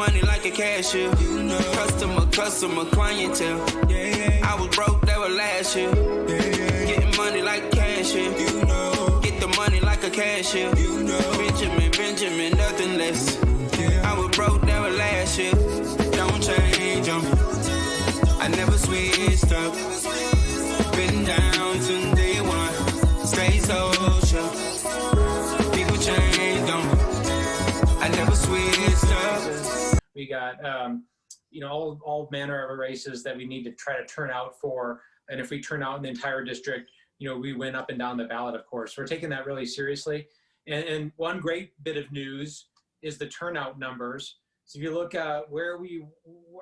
money like a cashier. Customer clientele. I was broke, that was last year. Getting money like a cashier. Get the money like a cashier. Benjamin, nothing less. I was broke, that was last year. Don't change 'em. I never switched up. Been down since day one. Stay social. People change 'em. I never switched up. We got, you know, all manner of races that we need to try to turn out for. And if we turn out in the entire district, you know, we win up and down the ballot, of course. We're taking that really seriously. And one great bit of news is the turnout numbers. So if you look at where we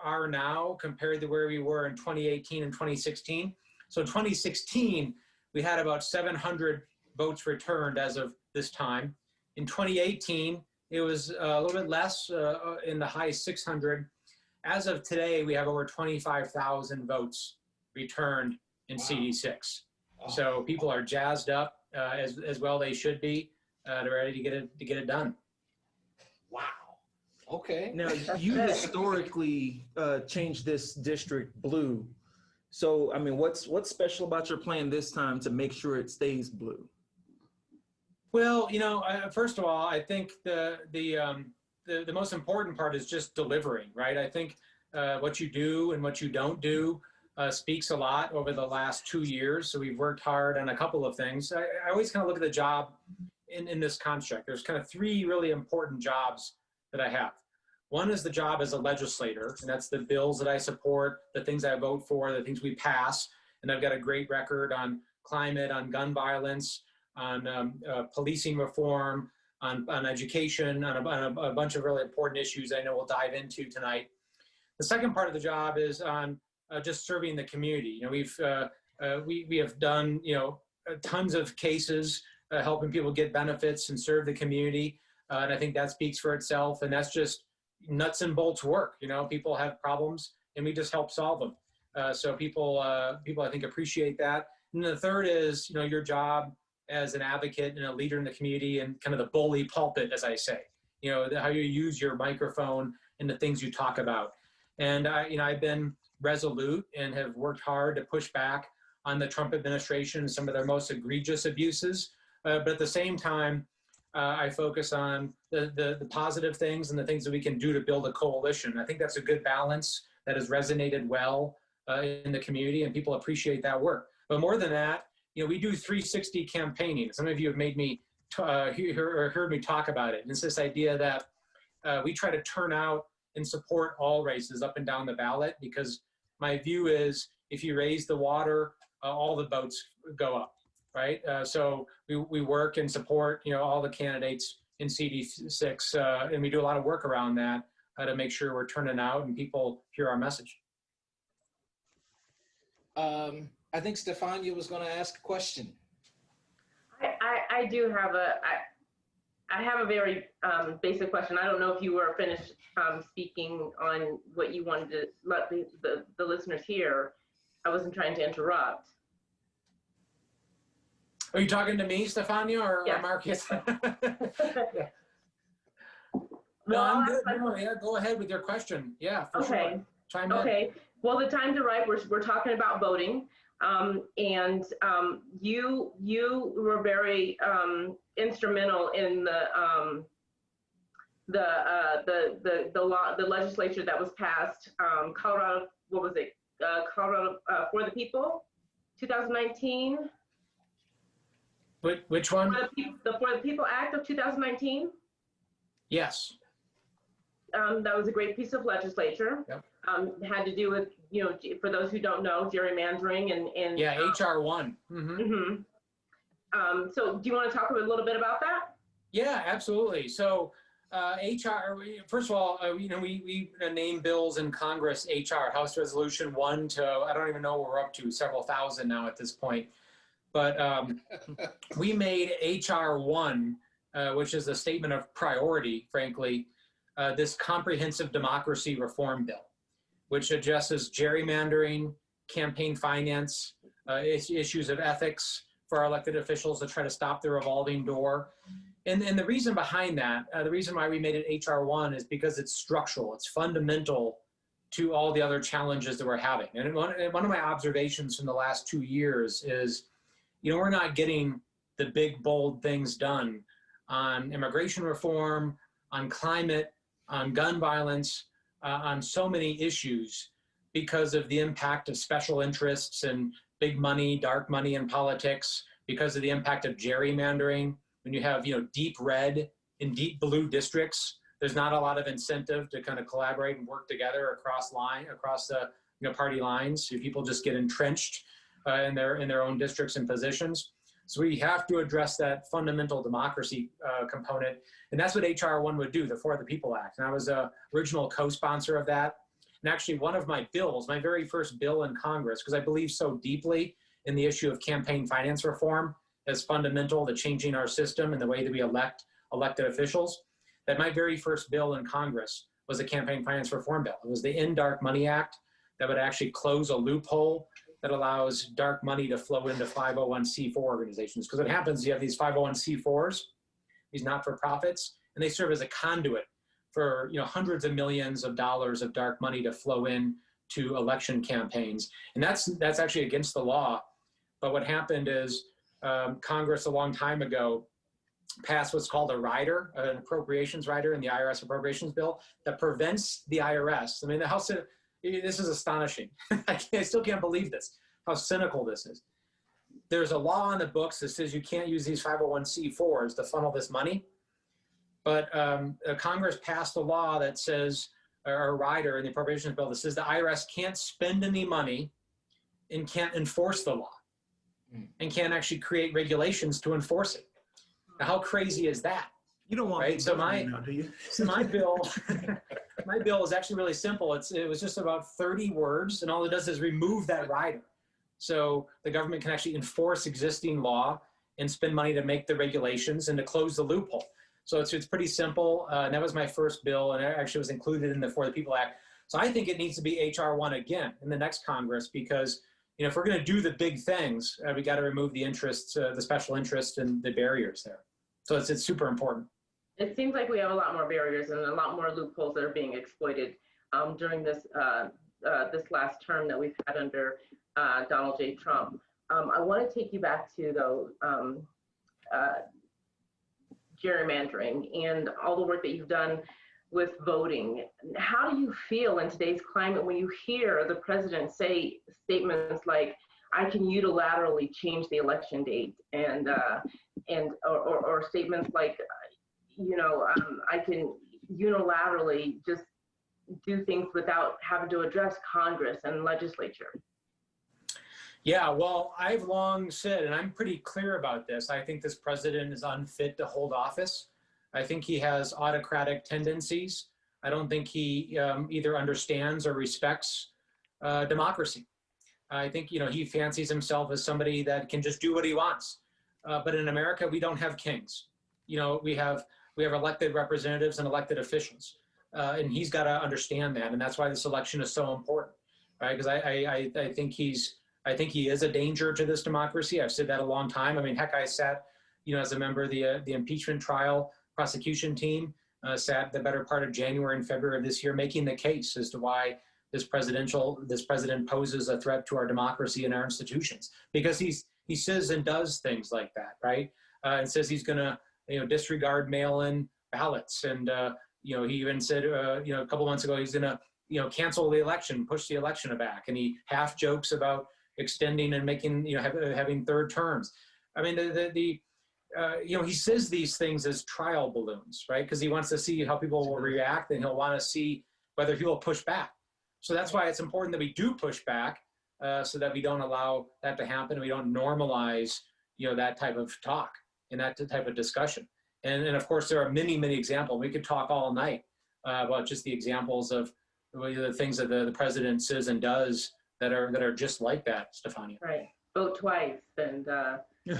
are now compared to where we were in 2018 and 2016. So in 2016, we had about 700 votes returned as of this time. In 2018, it was a little bit less, in the high 600. As of today, we have over 25,000 votes returned in CD6. So people are jazzed up, as well they should be. They're ready to get it done. Wow. Okay. Now, you historically changed this district blue. So, I mean, what's special about your plan this time to make sure it stays blue? Well, you know, first of all, I think the most important part is just delivering, right? I think what you do and what you don't do speaks a lot over the last 2 years. So we've worked hard on a couple of things. I always kind of look at the job in this construct. There's kind of 3 really important jobs that I have. One is the job as a legislator, and that's the bills that I support, the things I vote for, the things we pass. And I've got a great record on climate, on gun violence, on policing reform, on education, on a bunch of really important issues I know we'll dive into tonight. The second part of the job is on just serving the community. You know, we have done, you know, tons of cases helping people get benefits and serve the community. And I think that speaks for itself. And that's just nuts and bolts work. You know, people have problems and we just help solve them. So people I think appreciate that. And the third is, you know, your job as an advocate and a leader in the community and kind of the bully pulpit, as I say, you know, how you use your microphone and the things you talk about. And you know, I've been resolute and have worked hard to push back on the Trump administration and some of their most egregious abuses. But at the same time, I focus on the positive things and the things that we can do to build a coalition. I think that's a good balance that has resonated well in the community, and people appreciate that work. But more than that, you know, we do 360 campaigning. Some of you have made me heard me talk about it. And it's this idea that we try to turn out and support all races up and down the ballot, because my view is if you raise the water, all the boats go up, right? So we work and support, you know, all the candidates in CD6, and we do a lot of work around that to make sure we're turning out and people hear our message. I think Stefania was going to ask a question. I do have I have a very basic question. I don't know if you were finished speaking on what you wanted to let the listeners hear. I wasn't trying to interrupt. Are you talking to me, Stefania, or Yes. Marcus? Yeah. No, I'm good. No, yeah, go ahead with your question. Yeah, for sure. Chime in. Okay. Well, the times are right. We're talking about voting, and you were very instrumental in the legislature that was passed. Colorado, what was it? Colorado for the People, 2019. Which one? The For the People Act of 2019. Yes. That was a great piece of legislature. Yep. Had to do with, you know, for those who don't know, gerrymandering and yeah, HR 1. So do you want to talk a little bit about that? Yeah, absolutely. So HR, first of all, you know, we name bills in Congress HR, House Resolution 1 to, I don't even know what we're up to, several thousand now at this point. But we made HR 1, which is a statement of priority, frankly, this comprehensive democracy reform bill, which addresses gerrymandering, campaign finance, issues of ethics for our elected officials to try to stop the revolving door. And the reason behind that, the reason why we made it HR1 is because it's structural. It's fundamental to all the other challenges that we're having. And one of my observations from the last 2 years is, we're not getting the big, bold things done on immigration reform, on climate, on gun violence, on so many issues because of the impact of special interests and big money, dark money in politics, because of the impact of gerrymandering. When you have, deep red and deep blue districts, there's not a lot of incentive to kind of collaborate and work together across the party lines. People just get entrenched in their own districts and positions. So we have to address that fundamental democracy component, and that's what HR1 would do, the For the People Act. And I was a original co-sponsor of that. And actually, one of my bills, my very first bill in Congress, because I believe so deeply in the issue of campaign finance reform as fundamental to changing our system and the way that we elect elected officials, that my very first bill in Congress was a campaign finance reform bill. It was the End Dark Money Act that would actually close a loophole that allows dark money to flow into 501c4 organizations. Because what happens, you have these 501c4s, these not-for-profits, and they serve as a conduit for hundreds of millions of dollars of dark money to flow in to election campaigns. And that's actually against the law. But what happened is Congress a long time ago passed what's called a rider, an appropriations rider in the IRS appropriations bill that prevents the IRS. I mean, the House, this is astonishing. I still can't believe this, how cynical this is. There's a law on the books that says you can't use these 501c4s to funnel this money. But Congress passed a law that says, or a rider in the appropriations bill that says the IRS can't spend any money and can't enforce the law and can't actually create regulations to enforce it. Now, how crazy is that? You don't want right? So my now, do you? so my bill, my bill is actually really simple. It was just about 30 words, and all it does is remove that rider. So the government can actually enforce existing law and spend money to make the regulations and to close the loophole. So it's pretty simple. And that was my first bill, and it actually was included in the For the People Act. So I think it needs to be HR1 again in the next Congress, because if we're going to do the big things, we got to remove the interests, the special interests, and the barriers there. So it's super important. It seems like we have a lot more barriers and a lot more loopholes that are being exploited during this this last term that we've had under Donald J. Trump. I want to take you back to, though, gerrymandering and all the work that you've done with voting. How do you feel in today's climate when you hear the president say statements like, I can unilaterally change the election date, and or statements like, I can unilaterally just do things without having to address Congress and legislature? Yeah, well, I've long said, and I'm pretty clear about this, I think this president is unfit to hold office. I think he has autocratic tendencies. I don't think he either understands or respects democracy. I think, he fancies himself as somebody that can just do what he wants. But in America, we don't have kings. We have elected representatives and elected officials. And he's got to understand that. And that's why this election is so important, right? Because I think he is a danger to this democracy. I've said that a long time. I mean, heck, I sat, as a member of the impeachment trial prosecution team, sat the better part of January and February of this year, making the case as to why this president poses a threat to our democracy and our institutions, because he says and does things like that, right? And says he's going to, disregard mail-in ballots, and he even said, a couple months ago, he's going to, cancel the election, push the election back, and he half jokes about extending and making, having third terms. I mean, he says these things as trial balloons, right? Because he wants to see how people will react, and he'll want to see whether he will push back. So that's why it's important that we do push back, so that we don't allow that to happen. We don't normalize, that type of talk and that type of discussion. And of course, there are many, many examples. We could talk all night about just the examples of the things that the president says and does that are just like that, Stefania. Right. Vote twice, and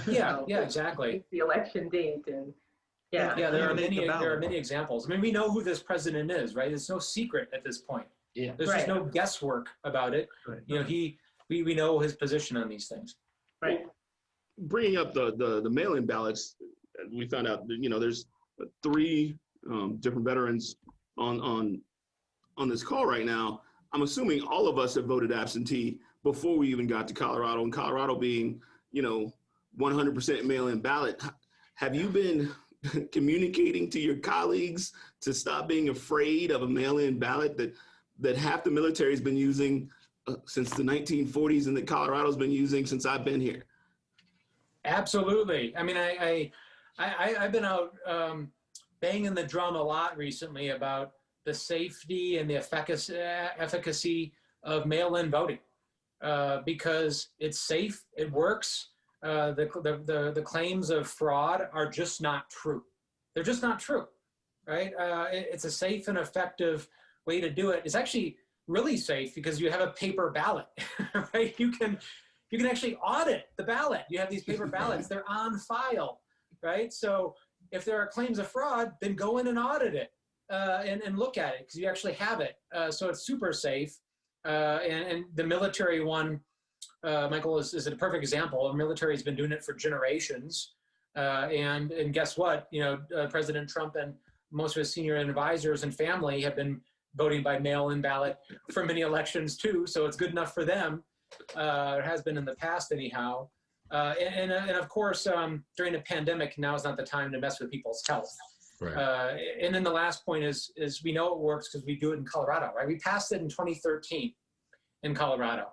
yeah, exactly. The election date, and yeah, there are many examples. I mean, we know who this president is, right? It's no secret at this point. Yeah. There's just no guesswork about it. Right. We know his position on these things. right. Bringing up the mail-in ballots, we found out that, there's 3 different veterans on this call right now. I'm assuming all of us have voted absentee before we even got to Colorado, and Colorado being, 100% mail-in ballot. Have you been communicating to your colleagues to stop being afraid of a mail-in ballot that half the military has been using since the 1940s and that Colorado's been using since I've been here? Absolutely. I mean, I've been out banging the drum a lot recently about the safety and the efficacy of mail-in voting because it's safe, it works. The claims of fraud are just not true. They're just not true, right? It's a safe and effective way to do it. It's actually really safe because you have a paper ballot, right? You can actually audit the ballot. You have these paper ballots, they're on file, right? So if there are claims of fraud, then go in and audit it and look at it because you actually have it. So it's super safe. And the military one, Michael, is a perfect example. The military has been doing it for generations. And guess what? President Trump and most of his senior advisors and family have been voting by mail-in ballot for many elections too. So it's good enough for them. It has been in the past anyhow. And of course, during the pandemic, now is not the time to mess with people's health. Right. And then the last point is we know it works because we do it in Colorado, right? We passed it in 2013 in Colorado.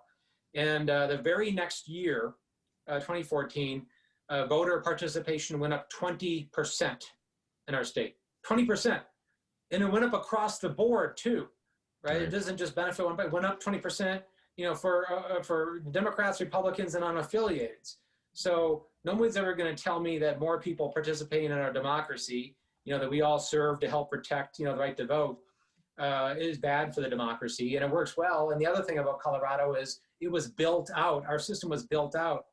And the very next year, 2014, voter participation went up 20% in our state, 20%. And it went up across the board too, right? It doesn't just benefit one, but it went up 20%, for Democrats, Republicans, and unaffiliateds. So nobody's ever going to tell me that more people participating in our democracy, that we all serve to help protect, the right to vote, is bad for the democracy, and it works well. And the other thing about Colorado is it was built out, our system was built out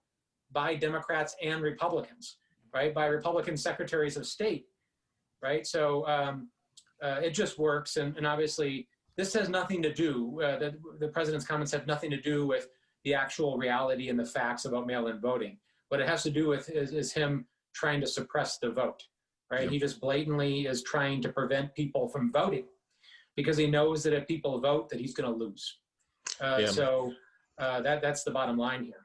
by Democrats and Republicans, right? By Republican secretaries of state, right? So it just works. And obviously this has nothing to do, the president's comments have nothing to do with the actual reality and the facts about mail-in voting. What it has to do with is him trying to suppress the vote, right? Yep. He just blatantly is trying to prevent people from voting because he knows that if people vote that he's going to lose. So that's the bottom line here.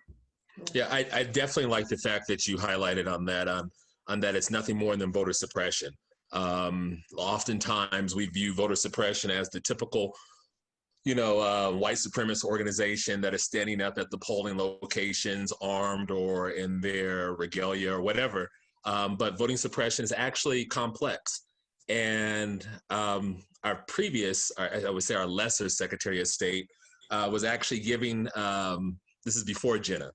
Yeah, I definitely like the fact that you highlighted on that it's nothing more than voter suppression. Oftentimes we view voter suppression as the typical, white supremacist organization that is standing up at the polling locations armed or in their regalia or whatever. But voting suppression is actually complex. And our previous, I would say our lesser Secretary of State was actually giving, this is before Jenna,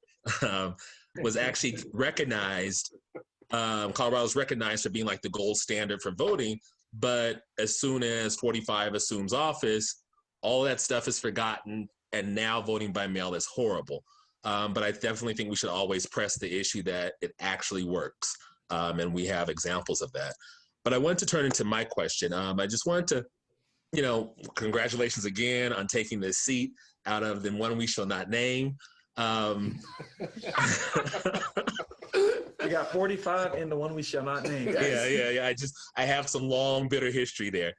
was actually recognized, Colorado's recognized for being like the gold standard for voting, but as soon as 45 assumes office, all that stuff is forgotten, and now voting by mail is horrible. But I definitely think we should always press the issue that it actually works, and we have examples of that. But I wanted to turn into my question. I just wanted to, congratulations again on taking this seat out of the one we shall not name. We got 45 and the one we shall not name. Yeah. I have some long, bitter history there.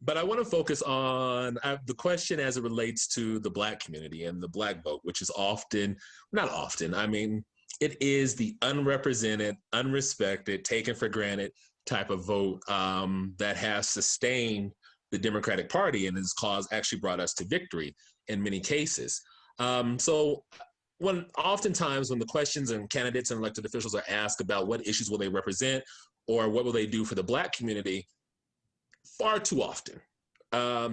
But I want to focus on the question as it relates to the Black community and the Black vote, which is not often, I mean, it is the unrepresented, unrespected, taken for granted type of vote that has sustained the Democratic Party and has actually brought us to victory in many cases. So oftentimes when the questions and candidates and elected officials are asked about what issues will they represent or what will they do for the Black community, far too often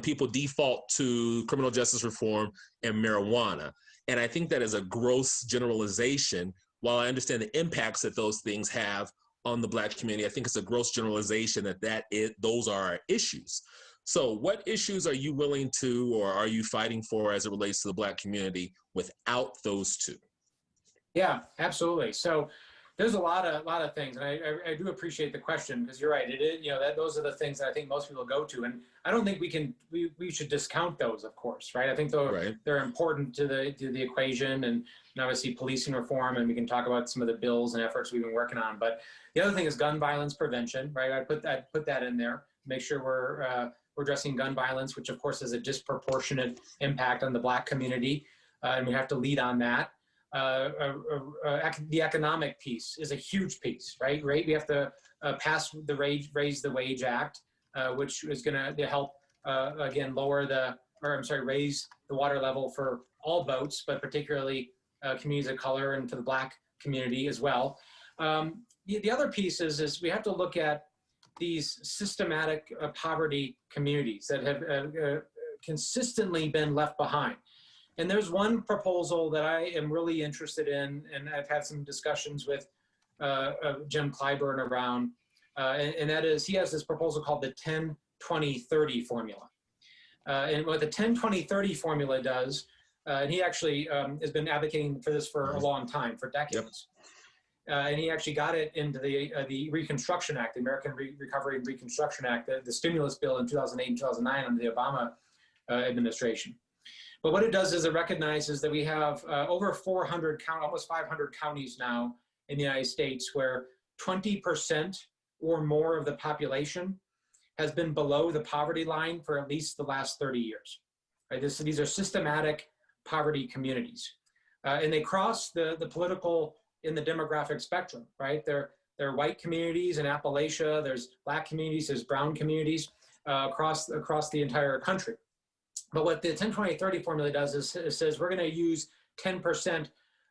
people default to criminal justice reform and marijuana. And I think that is a gross generalization. While I understand the impacts that those things have on the Black community, I think it's a gross generalization those are our issues. So what issues are you willing to, or are you fighting for as it relates to the Black community without those two? Yeah, absolutely. So There's a lot of things, and I do appreciate the question, because you're right. It is, you know, that those are the things that I think most people go to, and I don't think we should discount those, of course, right? I think they're important to the equation, and obviously policing reform, and we can talk about some of the bills and efforts we've been working on. But the other thing is gun violence prevention, right? I put that in there, make sure we're addressing gun violence, which of course has a disproportionate impact on the Black community, and we have to lead on that. The economic piece is a huge piece, right? We have to pass the Raise the Wage Act, which is going to help, again, raise the water level for all boats, but particularly communities of color and for the Black community as well. The other piece is we have to look at these systematic poverty communities that have consistently been left behind. And there's one proposal that I am really interested in, and I've had some discussions with Jim Clyburn around, and that is, he has this proposal called the 10-20-30 formula. And what the 10-20-30 formula does, and he actually has been advocating for this for a long time, for decades. And he actually got it into the Reconstruction Act, the American Recovery and Reconstruction Act, the stimulus bill in 2008 and 2009 under the Obama administration. But what it does is it recognizes that we have over 400, almost 500 counties now in the United States where 20% or more of the population has been below the poverty line for at least the last 30 years. Right? These are systematic poverty communities. And they cross the political and the demographic spectrum, right? There are white communities in Appalachia, there's Black communities, there's brown communities across the entire country. But what the 10-20-30 formula does is it says we're going to use 10%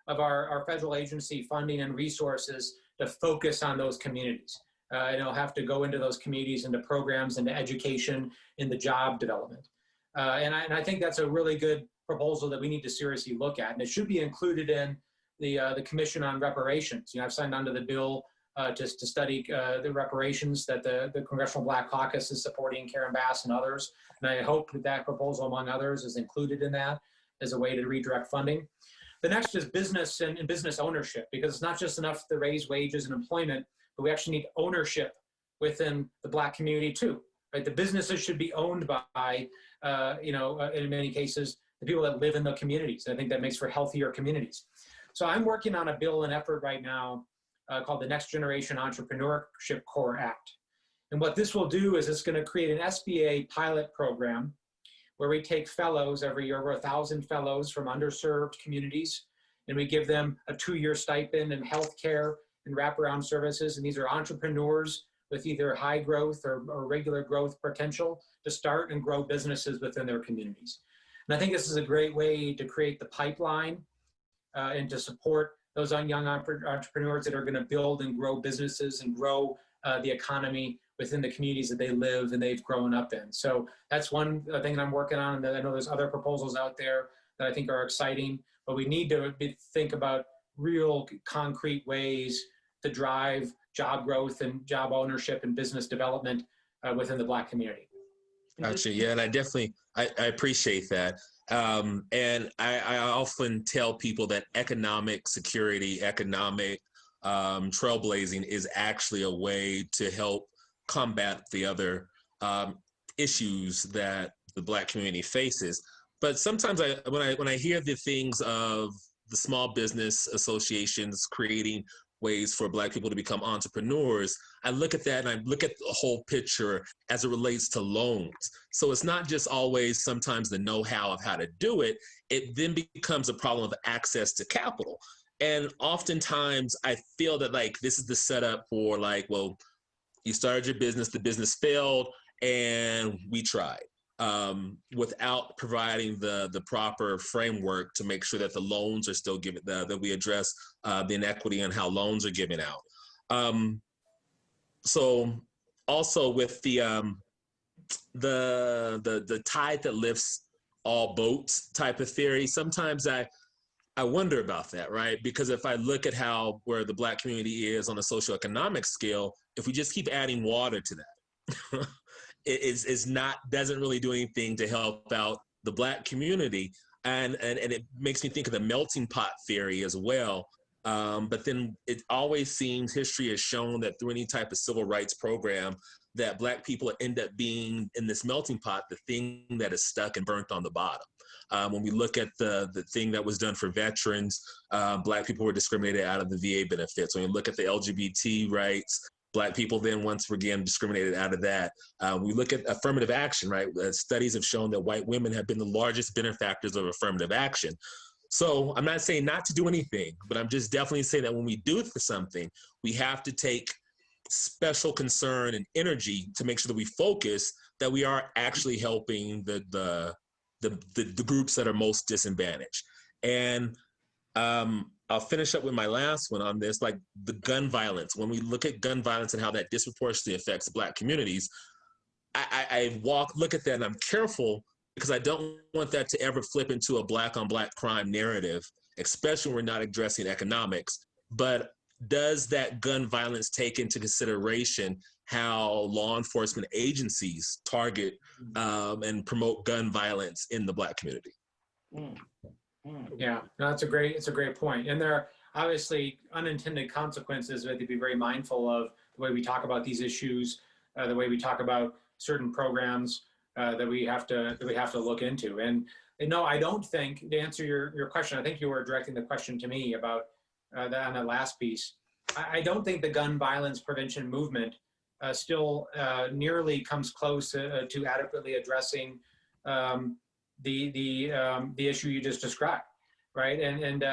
of our federal agency funding and resources to focus on those communities. And it'll have to go into those communities, into programs, into education, into job development. And I think that's a really good proposal that we need to seriously look at. And it should be included in the Commission on Reparations. You know, I've signed onto the bill just to study the reparations that the Congressional Black Caucus is supporting, Karen Bass and others. And I hope that proposal, among others, is included in that as a way to redirect funding. The next is business and business ownership, because it's not just enough to raise wages and employment, but we actually need ownership within the Black community too. Right? The businesses should be owned by, in many cases, the people that live in the communities. I think that makes for healthier communities. So I'm working on a bill and effort right now called the Next Generation Entrepreneurship Core Act. And what this will do is it's going to create an SBA pilot program where we take fellows every year, over 1,000 fellows from underserved communities, and we give them a 2-year stipend in healthcare and wraparound services. And these are entrepreneurs with either high growth or regular growth potential to start and grow businesses within their communities. And I think this is a great way to create the pipeline and to support those young entrepreneurs that are going to build and grow businesses and grow the economy within the communities that they live and they've grown up in. So that's one thing that I'm working on. And I know there's other proposals out there that I think are exciting, but we need to think about real concrete ways to drive job growth and job ownership and business development within the Black community. Gotcha. Yeah, and I appreciate that. And I often tell people that economic security, economic trailblazing is actually a way to help combat the other issues that the Black community faces. But sometimes when I hear the things of the small business associations creating ways for Black people to become entrepreneurs, I look at that and I look at the whole picture as it relates to loans. So it's not just always sometimes the know-how of how to do it, it then becomes a problem of access to capital. And oftentimes I feel that like this is the setup for like, well, you started your business, the business failed, and we tried without providing the proper framework to make sure that the loans are still given, that we address the inequity in how loans are given out. So also with the tide that lifts all boats type of theory, sometimes I wonder about that, right? Because if I look at where the Black community is on a socioeconomic scale, if we just keep adding water to that, doesn't really do anything to help out the Black community. And it makes me think of the melting pot theory as well, But then it always seems history has shown that through any type of civil rights program, that Black people end up being in this melting pot, the thing that is stuck and burnt on the bottom. When we look at the thing that was done for veterans, Black people were discriminated out of the VA benefits. When we look at the LGBT rights, Black people then once again discriminated out of that. We look at affirmative action, right? Studies have shown that white women have been the largest benefactors of affirmative action. So I'm not saying not to do anything, but I'm just definitely saying that when we do something, we have to take special concern and energy to make sure that we focus that we are actually helping the groups that are most disadvantaged. And I'll finish up with my last one on this, like the gun violence. When we look at gun violence and how that disproportionately affects Black communities, I look at that and I'm careful because I don't want that to ever flip into a Black on Black crime narrative, especially when we're not addressing economics. But does that gun violence take into consideration how law enforcement agencies target and promote gun violence in the Black community? Yeah, no, it's a great point. And there are obviously unintended consequences we have to be very mindful of the way we talk about these issues, the way we talk about certain programs that we have to look into. And no, I don't think, to answer your question, I think you were directing the question to me about that on the last piece. I don't think the gun violence prevention movement still nearly comes close to adequately addressing the issue you just described, right? And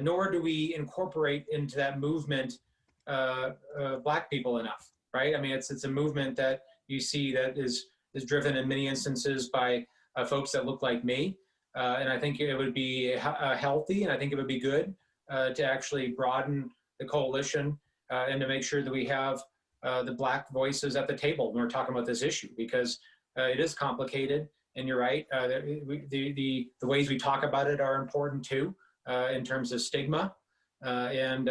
nor do we incorporate into that movement Black people enough, right? I mean, it's a movement that you see that is driven in many instances by folks that look like me, and I think it would be healthy, and I think it would be good to actually broaden the coalition and to make sure that we have the Black voices at the table when we're talking about this issue, because it is complicated. And you're right, the ways we talk about it are important too, in terms of stigma. And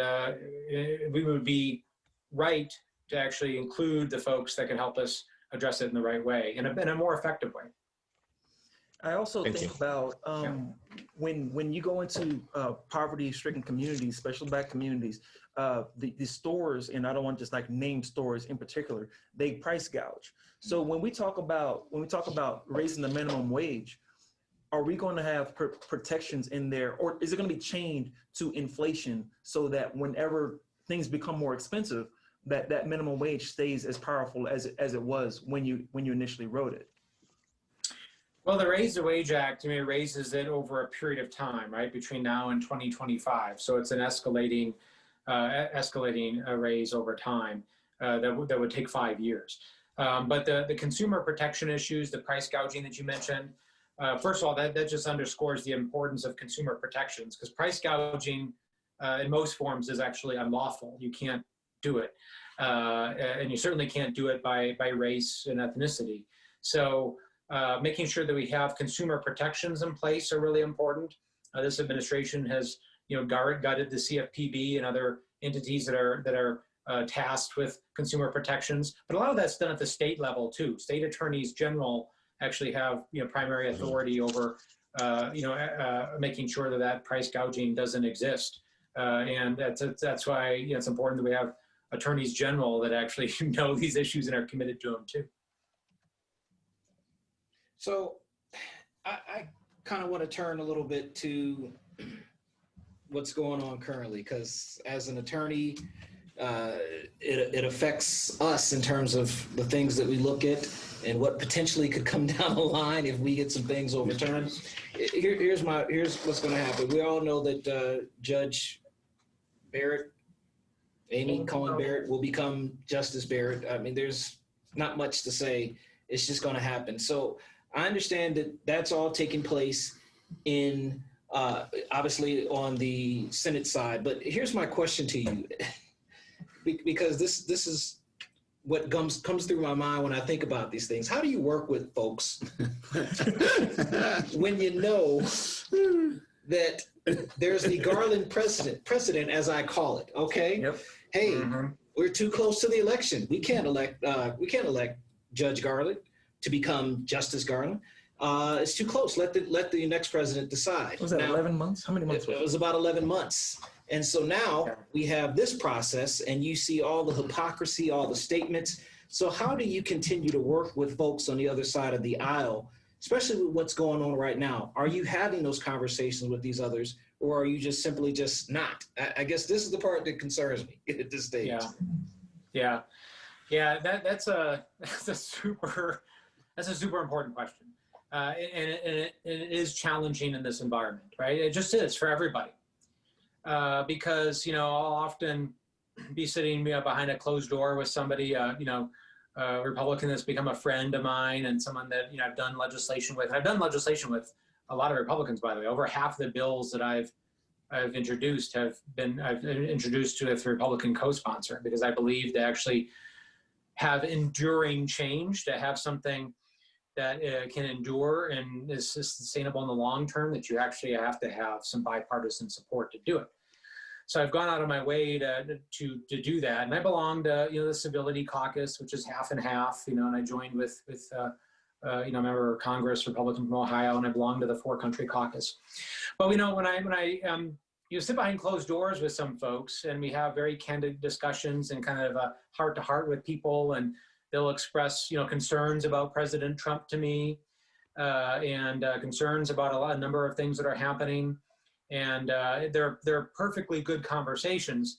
we would be right to actually include the folks that can help us address it in the right way, in a more effective way. I also think about when you go into poverty-stricken communities, especially Black communities, the stores, and I don't want to just like name stores in particular, they price gouge. So when we talk about raising the minimum wage, are we going to have protections in there, or is it going to be chained to inflation so that whenever things become more expensive, that minimum wage stays as powerful as it was when you initially wrote it? Well, the Raise the Wage Act, to me, raises it over a period of time, right, between now and 2025. So it's an escalating raise over time that would take 5 years. But the consumer protection issues, the price gouging that you mentioned, first of all, that just underscores the importance of consumer protections, because price gouging in most forms is actually unlawful. You can't do it. And you certainly can't do it by race and ethnicity. So making sure that we have consumer protections in place are really important. This administration has, gutted the CFPB and other entities that are tasked with consumer protections, but a lot of that's done at the state level too. State attorneys general actually have primary authority over making sure that price gouging doesn't exist, and that's why it's important that we have attorneys general that actually know these issues and are committed to them too. So I kind of want to turn a little bit to what's going on currently, because as an attorney, it affects us in terms of the things that we look at and what potentially could come down the line if we get some things overturned. Here's what's going to happen. We all know that Judge Barrett, Amy Coney Barrett, will become Justice Barrett. I mean, there's not much to say. It's just going to happen. So I understand that that's all taking place in obviously on the Senate side. But here's my question to you, because this is what comes through my mind when I think about these things. How do you work with folks when you know that there's the Garland precedent, as I call it? Okay. Yep. Hey, we're too close to the election. We can't elect Judge Garland to become Justice Garland. It's too close. Let the next president decide. Was that 11 months? How many months was it? It was about 11 months. And so now we have this process, and you see all the hypocrisy, all the statements. So how do you continue to work with folks on the other side of the aisle, especially with what's going on right now? Are you having those conversations with these others, or are you just simply just not? I guess this is the part that concerns me at this stage. Yeah. That's a super important question, and it is challenging in this environment, right? It just is for everybody, because I'll often be sitting behind a closed door with somebody, a Republican that's become a friend of mine, and someone that I've done legislation with. I've done legislation with a lot of Republicans, by the way. Over half the bills that I've introduced I've introduced with a Republican co-sponsor, because I believe they actually have enduring change, to have something that can endure and is sustainable in the long term, that you actually have to have some bipartisan support to do it. So I've gone out of my way to do that, and I belong to the Civility Caucus, which is half and half, and I joined with a member of Congress, Republican from Ohio, and I belong to the Four Country Caucus. But when I sit behind closed doors with some folks, and we have very candid discussions and kind of heart to heart with people, and they'll express concerns about President Trump to me, and concerns about a number of things that are happening, and they're perfectly good conversations.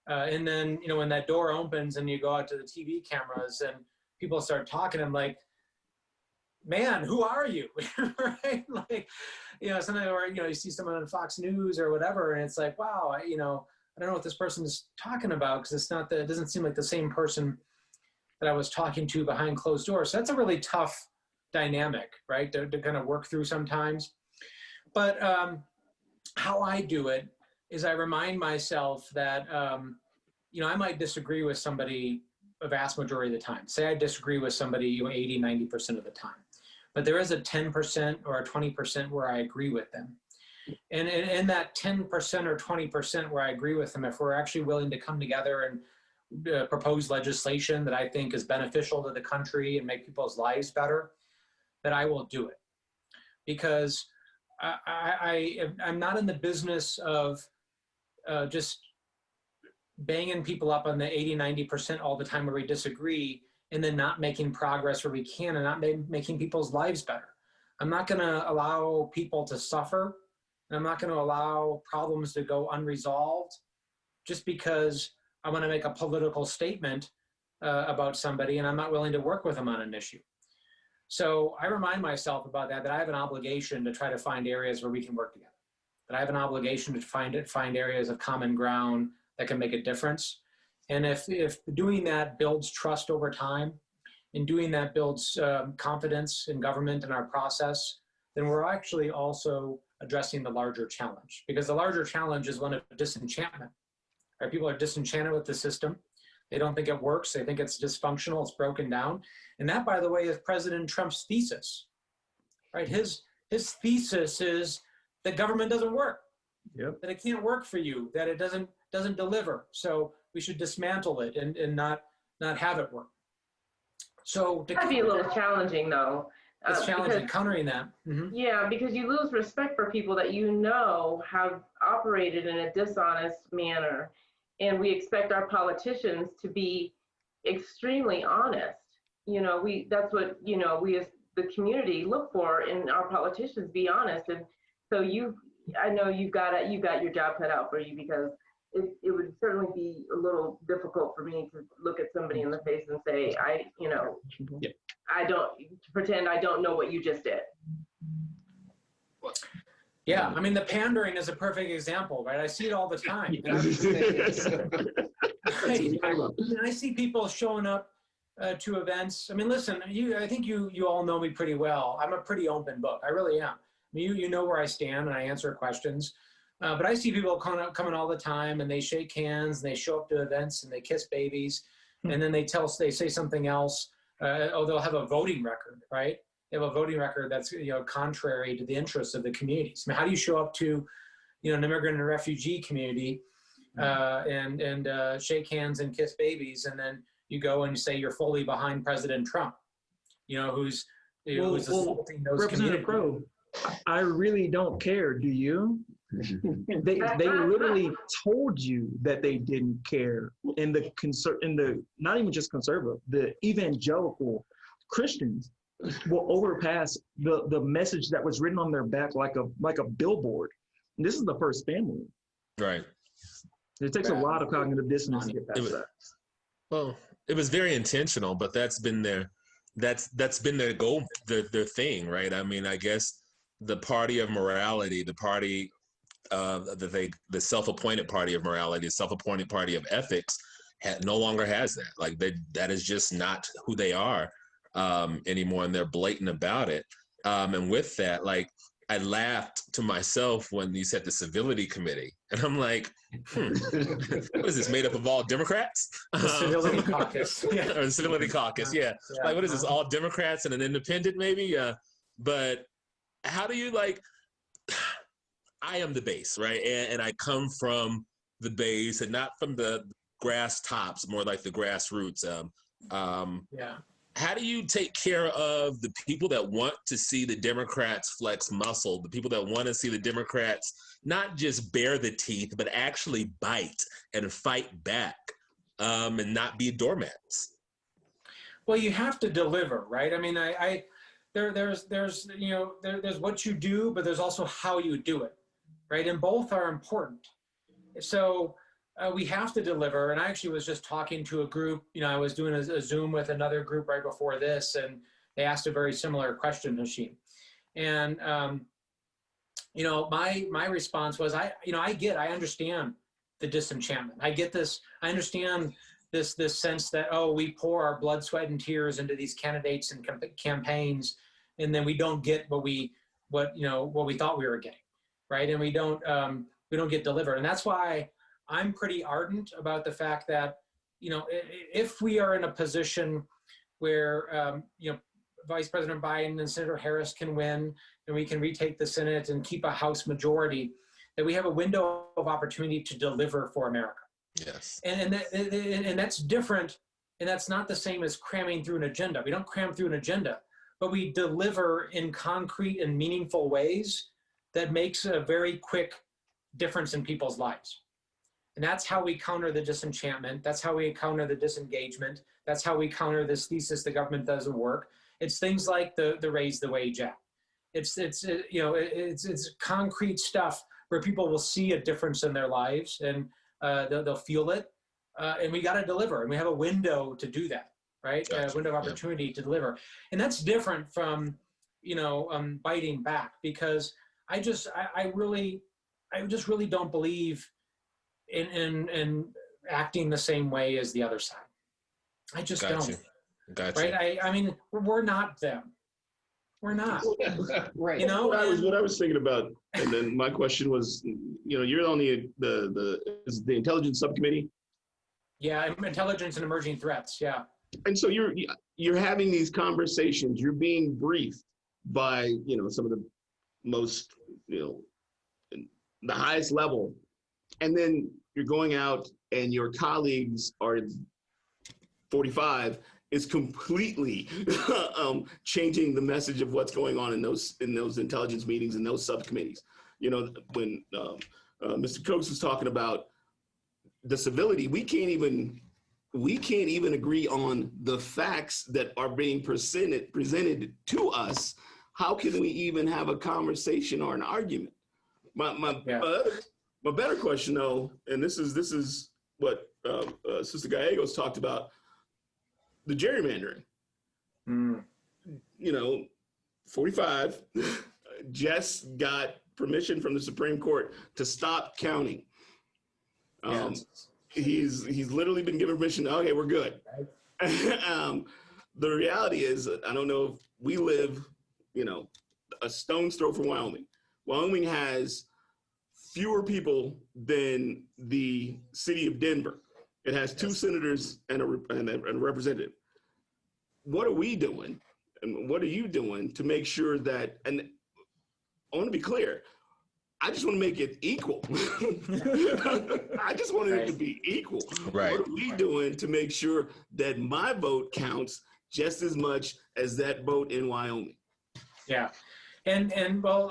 And then when that door opens and you go out to the TV cameras and people start talking, I'm like, man, who are you? Right? Like, something where, you see someone on Fox News or whatever, and it's like, wow, I don't know what this person is talking about, because it doesn't seem like the same person that I was talking to behind closed doors. So that's a really tough dynamic, right, to kind of work through sometimes. But how I do it is I remind myself that, I might disagree with somebody a vast majority of the time. Say I disagree with somebody 80, 90% of the time. But there is a 10% or a 20% where I agree with them. And in that 10% or 20% where I agree with them, if we're actually willing to come together and propose legislation that I think is beneficial to the country and make people's lives better, that I will do it. Because I'm not in the business of just banging people up on the 80, 90% all the time where we disagree, and then not making progress where we can, and not making people's lives better. I'm not going to allow people to suffer, and I'm not going to allow problems to go unresolved just because I want to make a political statement about somebody and I'm not willing to work with them on an issue. So I remind myself about that I have an obligation to try to find areas where we can work together, that I have an obligation to find areas of common ground that can make a difference. And if doing that builds trust over time, and doing that builds confidence in government and our process, then we're actually also addressing the larger challenge. Because the larger challenge is one of disenchantment. Right? People are disenchanted with the system. They don't think it works. They think it's dysfunctional. It's broken down. And that, by the way, is President Trump's thesis. Right? His thesis is that government doesn't work. Yep. That it can't work for you. That it doesn't deliver. So we should dismantle it and not have it work. So that'd be a little challenging, though. It's challenging, countering that. Mm-hmm. Yeah, because you lose respect for people that have operated in a dishonest manner, and we expect our politicians to be extremely honest. That's what we as the community look for in our politicians, be honest. And so I know you got your job cut out for you, because it would certainly be a little difficult for me to look at somebody in the face and say, I don't pretend I don't know what you just did. Yeah, I mean, the pandering is a perfect example, right? I see it all the time. I see people showing up to events. I mean, listen, I think you all know me pretty well. I'm a pretty open book. I really am. I mean, you know where I stand, and I answer questions. But I see people coming all the time, and they shake hands, and they show up to events, and they kiss babies, and then they say something else. They'll have a voting record, right? They have a voting record that's contrary to the interests of the communities. I mean, how do you show up to an immigrant and refugee community and shake hands and kiss babies, and then you go and you say you're fully behind President Trump, who's assaulting those Representative communities? Crow, I really don't care. Do you? They literally told you that they didn't care. In the not even just conservative, the evangelical Christians will overpass the message that was written on their back like a billboard. And this is the first family. Right. It takes a lot of cognitive dissonance to get past that. Well, it was very intentional, but that's been their goal, their thing, right? I mean, I guess the party of morality, the party the self-appointed party of morality, the self-appointed party of ethics, no longer has that. Like that is just not who they are anymore, and they're blatant about it. And with that, like, I laughed to myself when you said the civility committee, and I'm like, what is this, made up of all Democrats? The civility caucus. Yeah. Or the civility caucus, yeah. Like, what is this, all Democrats and an independent maybe? But how do you, like, I am the base, right? And I come from the base and not from the grass tops, more like the grassroots. How do you take care of the people that want to see the Democrats flex muscle, the people that want to see the Democrats not just bare the teeth, but actually bite and fight back, and not be doormats? Well, you have to deliver, right? I mean, there's what you do, but there's also how you do it, right? And both are important. So we have to deliver. And I actually was just talking to a group, I was doing a Zoom with another group right before this, and they asked a very similar question, Hashim. And, my response was, I understand the disenchantment. I get this, I understand this sense that, we pour our blood, sweat, and tears into these candidates and campaigns, and then we don't get what we thought we were getting, right? And we don't get delivered. And that's why I'm pretty ardent about the fact that, if we are in a position where, Vice President Biden and Senator Harris can win, and we can retake the Senate and keep a House majority, that we have a window of opportunity to deliver for America. Yes. And that's different, and that's not the same as cramming through an agenda. We don't cram through an agenda, but we deliver in concrete and meaningful ways that makes a very quick difference in people's lives. And that's how we counter the disenchantment. That's how we counter the disengagement. That's how we counter this thesis the government doesn't work. It's things like the Raise the Wage Act. It's concrete stuff where people will see a difference in their lives, and they'll feel it. And we got to deliver, and we have a window to do that, right? Gotcha. A window of opportunity to deliver. And that's different from, biting back, because I just really don't believe in acting the same way as the other side. I just don't. Gotcha. Right? I mean, we're not them. We're not. Right. What I was thinking about, and then my question was, you're on the intelligence subcommittee. Yeah, intelligence and emerging threats. Yeah. And so you're having these conversations. You're being briefed by some of the most the highest level, and then you're going out and your colleagues are 45 is completely changing the message of what's going on in those intelligence meetings and those subcommittees. When Mr. Coates was talking about the civility, we can't even agree on the facts that are being presented to us. How can we even have a conversation or an argument? My better question, though, and this is what Sister Gallegos talked about, the gerrymandering. 45 just got permission from the Supreme Court to stop counting. He's literally been given permission. Okay, we're good. The reality is, I don't know if we live, a stone's throw from Wyoming. Wyoming has fewer people than the city of Denver. It has 2 senators and a representative. What are we doing? And what are you doing to make sure that, and I want to be clear, I just want to make it equal. I just want it to be equal. Right. What are we doing to make sure that my vote counts just as much as that vote in Wyoming? Yeah. I'll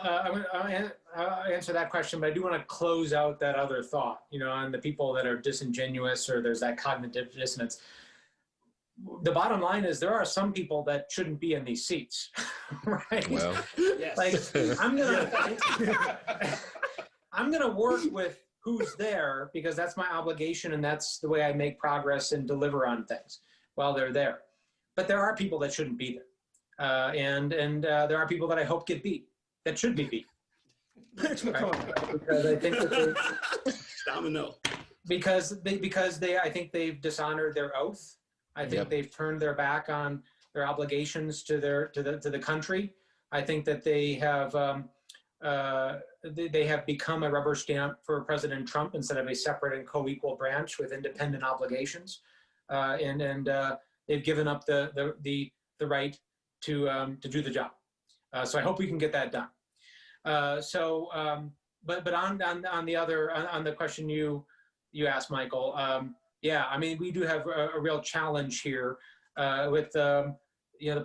answer that question, but I do want to close out that other thought, on the people that are disingenuous or there's that cognitive dissonance. The bottom line is there are some people that shouldn't be in these seats, right? Well, Yes. Like I'm gonna work with who's there because that's my obligation and that's the way I make progress and deliver on things while they're there. But there are people that shouldn't be there, and there are people that I hope get beat that should be beat. Right? Because I think that Domino. because I think they've dishonored their oath. I think they've turned their back on their obligations to the country. I think that they have become a rubber stamp for President Trump instead of a separate and co-equal branch with independent obligations, and they've given up the right to do the job. So I hope we can get that done. But on the question you asked, Michael. Yeah, I mean, we do have a real challenge here with the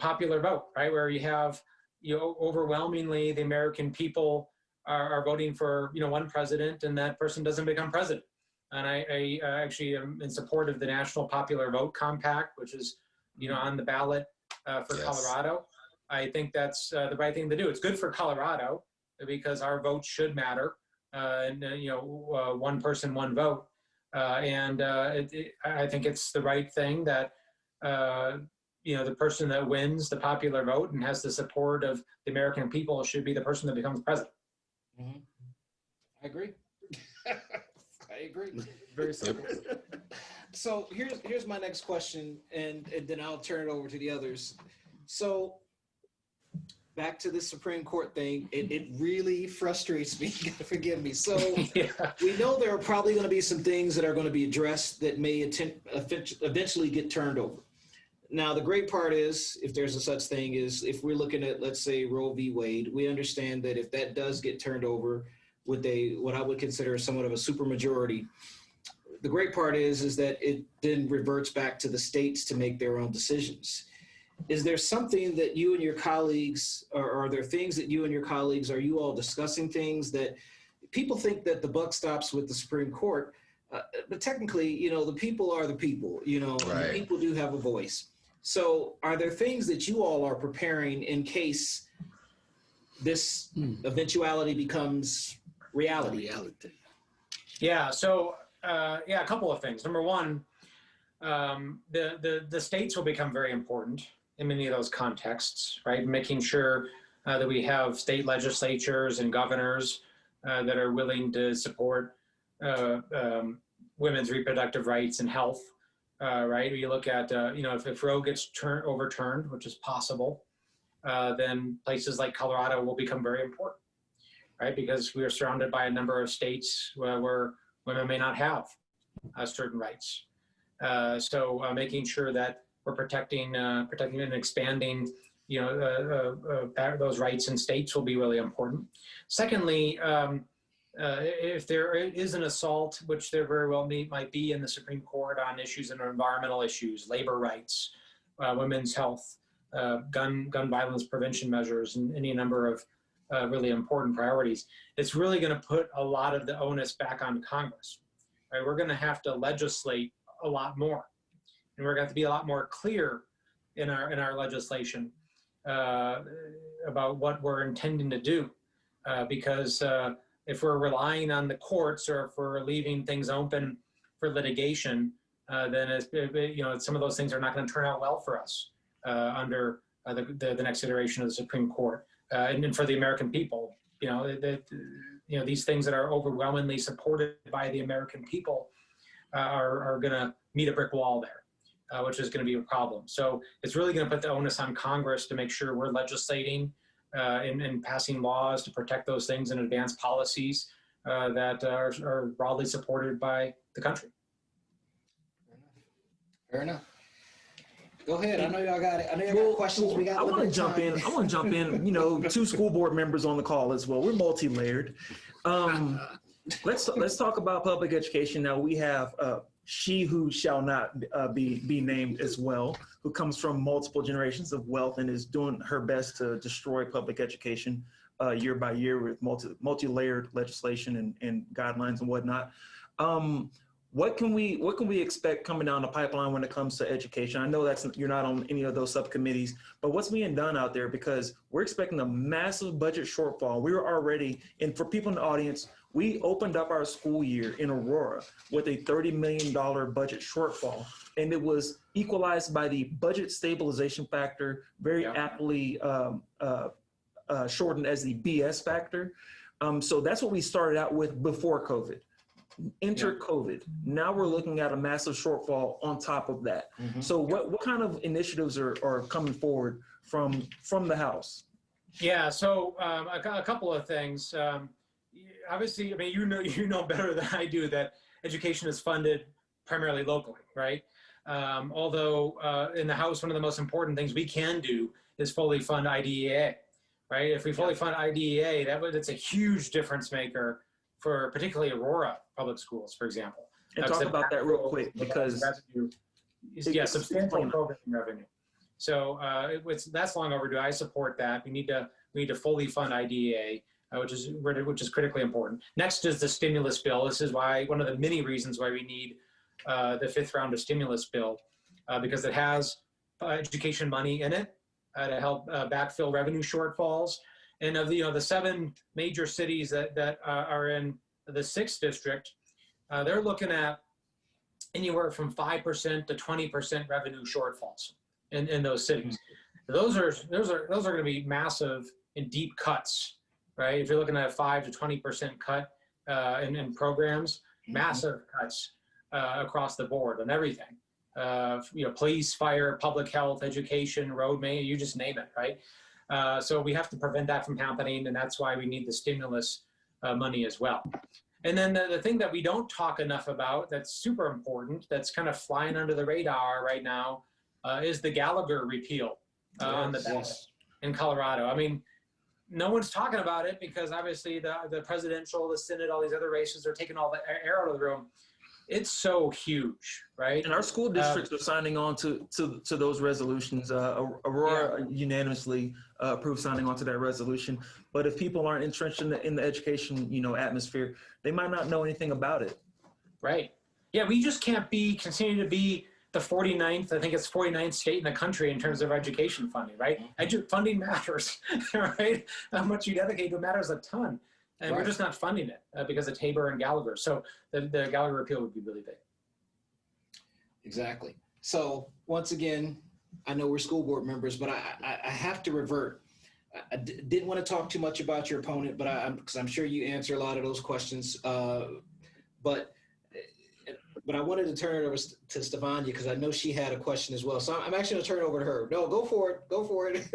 popular vote, right? Where you have, overwhelmingly the American people are voting for, one president, and that person doesn't become president. And I actually am in support of the National Popular Vote Compact, which is, on the ballot for Colorado. I think that's the right thing to do. It's good for Colorado because our vote should matter, and one person, one vote. I think it's the right thing that, the person that wins the popular vote and has the support of the American people should be the person that becomes president. Mm-hmm. I agree. I agree. Very simple. So here's my next question, and then I'll turn it over to the others. So back to the Supreme Court thing, it really frustrates me. You gotta forgive me. So we know there are probably going to be some things that are going to be addressed that may eventually get turned over. Now, the great part is, if there's a such thing, is if we're looking at, let's say, Roe v. Wade, we understand that if that does get turned over with what I would consider somewhat of a supermajority, the great part is that it then reverts back to the states to make their own decisions. Is there something that you and your colleagues, or are there things that you and your colleagues, are you all discussing things that people think that the buck stops with the Supreme Court, but technically, the people are the people, and the people do have a voice. So are there things that you all are preparing in case this eventuality becomes reality? Yeah, so a couple of things. Number one, the states will become very important in many of those contexts, right? Making sure that we have state legislatures and governors that are willing to support women's reproductive rights and health, right? You look at, if Roe gets overturned, which is possible, then places like Colorado will become very important, right? Because we are surrounded by a number of states where women may not have certain rights. So making sure that we're protecting and expanding, those rights in states will be really important. Secondly, if there is an assault, which there very well might be in the Supreme Court on issues and environmental issues, labor rights, women's health, gun violence prevention measures, and any number of really important priorities, it's really going to put a lot of the onus back on Congress. Right? We're going to have to legislate a lot more, and we're going to have to be a lot more clear in our legislation about what we're intending to do, because if we're relying on the courts or if we're leaving things open for litigation, then some of those things are not going to turn out well for us under the next iteration of the Supreme Court, and for the American people. These things that are overwhelmingly supported by the American people are going to meet a brick wall there, which is going to be a problem. So it's really going to put the onus on Congress to make sure we're legislating and passing laws to protect those things and advance policies that are broadly supported by the country. Fair enough. Go ahead. I know y'all got it. I know y'all got questions. We got. I want to jump in. Two school board members on the call as well. We're multi-layered. Let's talk about public education now. We have she who shall not be named as well, who comes from multiple generations of wealth and is doing her best to destroy public education year by year with multi-layered legislation and guidelines and whatnot. What can we expect coming down the pipeline when it comes to education? I know you're not on any of those subcommittees, but what's being done out there? Because we're expecting a massive budget shortfall. We were already, and for people in the audience, we opened up our school year in Aurora with a $30 million budget shortfall, and it was equalized by the budget stabilization factor, very aptly shortened as the BS factor. So that's what we started out with before COVID. Enter COVID. Now we're looking at a massive shortfall on top of that. So what kind of initiatives are coming forward from the House? Yeah, so a couple of things. Obviously, I mean, you know better than I do that education is funded primarily locally, right? Although in the House, one of the most important things we can do is fully fund IDEA, right? If we fully fund IDEA, that's a huge difference maker for particularly Aurora public schools, for example. And talk about that real quick, because substantial programming revenue. So that's long overdue. I support that. We need to fully fund IDEA, which is critically important. Next is the stimulus bill. This is one of the many reasons why we need the fifth round of stimulus bill, because it has education money in it to help backfill revenue shortfalls. And of the 7 major cities that are in the 6th district, they're looking at anywhere from 5% to 20% revenue shortfalls in those cities. Those are going to be massive and deep cuts, right? If you're looking at a 5 to 20% cut in programs, massive cuts across the board on everything. Police, fire, public health, education, road maintenance, you just name it, right? So we have to prevent that from happening, and that's why we need the stimulus money as well. And then the thing that we don't talk enough about that's super important, that's kind of flying under the radar right now, is the Gallagher repeal on the ballot in Colorado. I mean, no one's talking about it because obviously the presidential, the Senate, all these other races are taking all the air out of the room. It's so huge, right? And our school districts are signing on to those resolutions. Aurora unanimously approved signing on to that resolution. But if people aren't entrenched in the education, atmosphere, they might not know anything about it. Right. Yeah, we just can't continue to be the 49th, I think it's 49th state in the country in terms of education funding, right? Funding matters, right? How much you dedicate to it matters a ton. And we're just not funding it because of Tabor and Gallagher. So the Gallagher repeal would be really big. Exactly. So once again, I know we're school board members, but I have to revert. I didn't want to talk too much about your opponent, but because I'm sure you answer a lot of those questions. But I wanted to turn it over to Stefania because I know she had a question as well. So I'm actually going to turn it over to her. No, go for it. Go for it.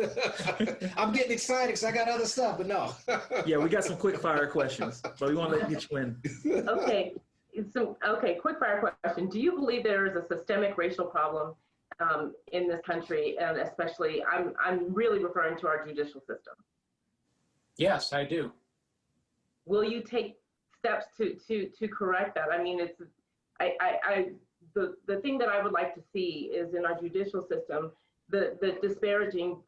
I'm getting excited because I got other stuff, but no. Yeah, we got some quick fire questions, but we want to get you in. Okay. Quick fire question. Do you believe there is a systemic racial problem in this country? And especially, I'm really referring to our judicial system. Yes, I do. Will you take steps to correct that? I mean, the thing that I would like to see is in our judicial system, the disparaging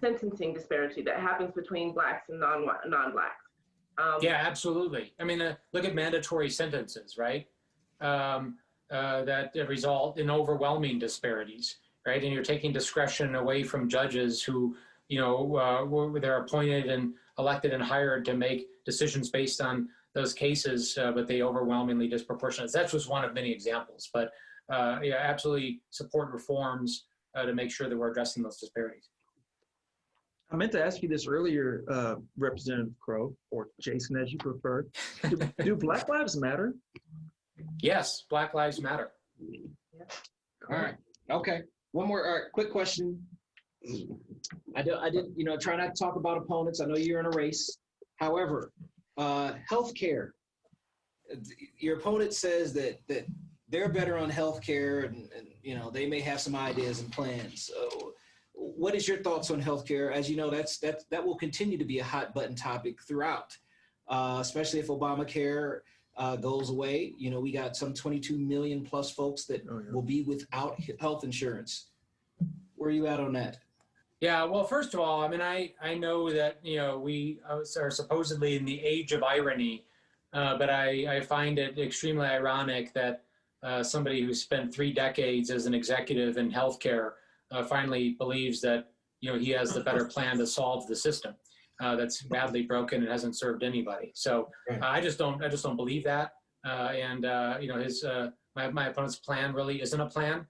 sentencing disparity that happens between blacks and non-blacks. Yeah, absolutely. I mean, look at mandatory sentences, right? That result in overwhelming disparities, right? And you're taking discretion away from judges who, they're appointed and elected and hired to make decisions based on those cases, but they overwhelmingly disproportionate. That's just one of many examples. But absolutely support reforms to make sure that we're addressing those disparities. I meant to ask you this earlier, Representative Crow, or Jason, as you prefer. Do Black Lives Matter? Yes, Black Lives Matter. All right. Okay. One more quick question. I did, try not to talk about opponents. I know you're in a race. However, healthcare. Your opponent says that they're better on healthcare, and they may have some ideas and plans. So, what is your thoughts on healthcare? As you know, that will continue to be a hot button topic throughout, especially if Obamacare goes away, you know, we got some 22 million plus folks that will be without health insurance. Where are you at on that? Yeah, well, first of all, I mean, I know that, you know, we are supposedly in the age of irony, but I find it extremely ironic that somebody who spent 3 decades as an executive in healthcare finally believes that, you know, he has the better plan to solve the system that's badly broken and hasn't served anybody. So I just don't believe that. You know, my opponent's plan really isn't a plan.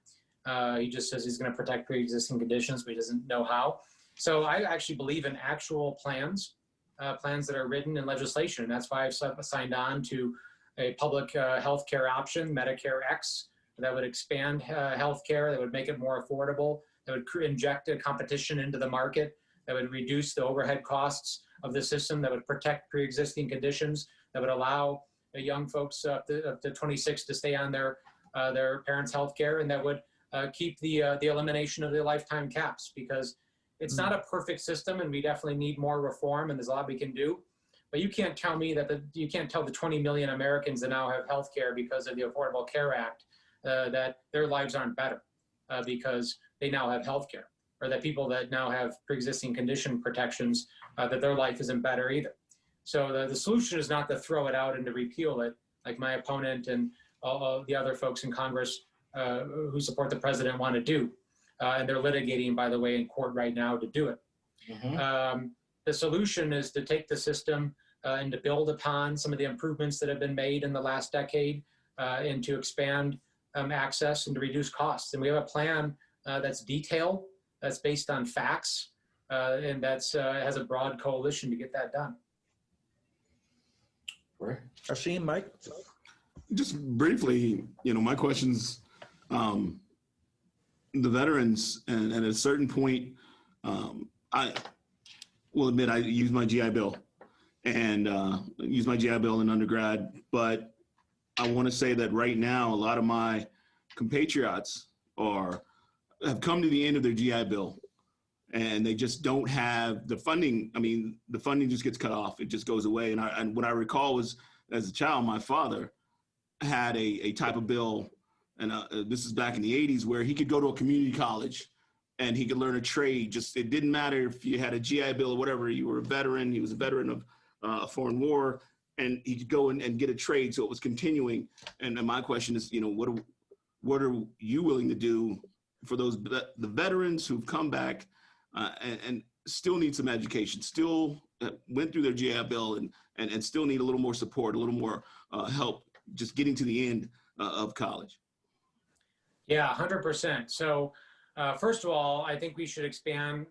He just says he's going to protect pre-existing conditions, but he doesn't know how. So I actually believe in actual plans, plans that are written in legislation. And that's why I've signed on to a public health care option, Medicare X, that would expand health care, that would make it more affordable, that would inject a competition into the market, that would reduce the overhead costs of the system, that would protect pre-existing conditions, that would allow young folks up to 26 to stay on their parents' health care, and that would keep the elimination of the lifetime caps, because it's not a perfect system, and we definitely need more reform, and there's a lot we can do. But you can't tell me that you can't tell the 20 million Americans that now have health care because of the Affordable Care Act that their lives aren't better because they now have health care, or that people that now have pre-existing condition protections, that their life isn't better either. So the solution is not to throw it out and to repeal it, like my opponent and all the other folks in Congress who support the president want to do. And they're litigating, by the way, in court right now to do it. The solution is to take the system and to build upon some of the improvements that have been made in the last decade and to expand access and to reduce costs. And we have a plan that's detailed, that's based on facts, and that's has a broad coalition to get that done. Right. Ashim, Mike? Just briefly, you know, my question's the veterans, and at a certain point, I will admit I used my GI Bill and used my GI Bill in undergrad, but I want to say that right now, a lot of my compatriots have come to the end of their GI Bill, and they just don't have the funding. I mean, the funding just gets cut off. It just goes away. And what I recall was, as a child, my father had a type of bill, and this is back in the 80s, where he could go to a community college and he could learn a trade. It didn't matter if you had a GI Bill or whatever, you were a veteran. He was a veteran of a foreign war, and he could go and get a trade. So it was continuing. And my question is, you know, what are you willing to do for the veterans who've come back and still need some education, still went through their GI Bill and still need a little more support, a little more help just getting to the end of college? Yeah, 100%. So first of all, I think we should expand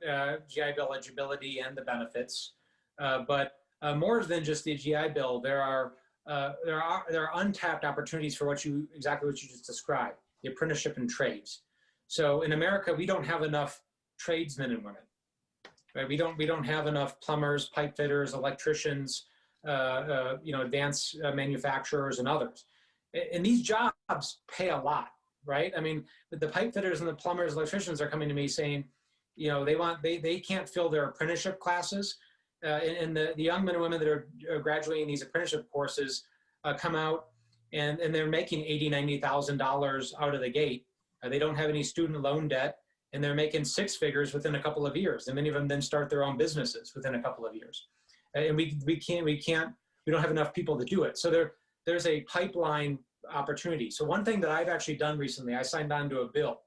GI Bill eligibility and the benefits. But more than just the GI Bill, there are untapped opportunities for exactly what you just described, the apprenticeship and trades. So in America, we don't have enough tradesmen and women. Right? We don't have enough plumbers, pipe fitters, electricians, advanced manufacturers and others. And these jobs pay a lot, right? I mean, the pipe fitters and the plumbers, electricians are coming to me saying, you know, they can't fill their apprenticeship classes. And the young men and women that are graduating these apprenticeship courses come out and they're making $80,000, $90,000 out of the gate. They don't have any student loan debt, and they're making 6 figures within a couple of years. And many of them then start their own businesses within a couple of years. And we don't have enough people to do it. So there's a pipeline opportunity. So one thing that I've actually done recently, I signed on to a bill